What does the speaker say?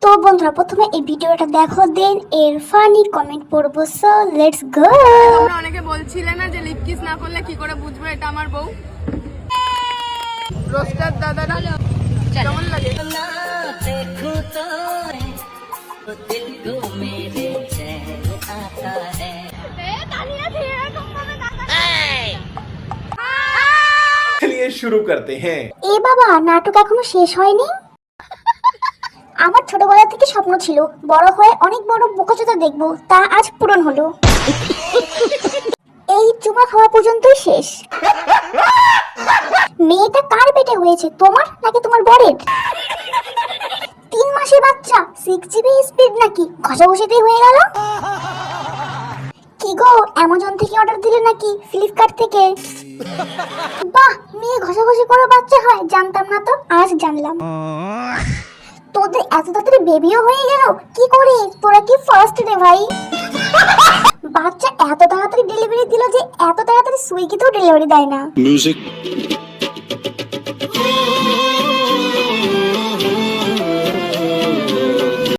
তো বন্ধুরা প্রথমে এই ভিডিওটা দেখো, দেন এর ফানি কমেন্ট পড়বো। So let's go. তোমরা অনেকে বলছিলে না যে লিপ কিস না করলে কি করে বুঝবো এটা আমার বউ। রোস্টার দাদারা কেমন লাগে? चलिए शुरू करते हैं। এ বাবা, নাটক এখনো শেষ হয়নি। আমার ছোটবেলা থেকে স্বপ্ন ছিল বড় হয়ে অনেক বড় বোকাচোদা দেখবো, তা আজ পূরণ হলো। এই চুমা খাওয়া পর্যন্তই শেষ। মেয়েটা কার পেটে হয়েছে, তোমার নাকি তোমার বরের? 3 মাসের বাচ্চা, 6 GB স্পিড নাকি ঘষাঘষিতেই হয়ে গেল? কি গো, অ্যামাজন থেকে অর্ডার দিলে নাকি ফ্লিপকার্ট থেকে? বাহ, মেয়ে ঘষাঘষি করে বাচ্চা হয়, জানতাম না তো, আজ জানলাম। তোদের এত তাড়াতাড়ি বেবিও হয়ে গেল, কি করে? তোরা কি ফার্স্ট রে ভাই? বাচ্চা এত তাড়াতাড়ি ডেলিভারি দিল যে এত তাড়াতাড়ি সুইগিতেও ডেলিভারি দেয় না। Music.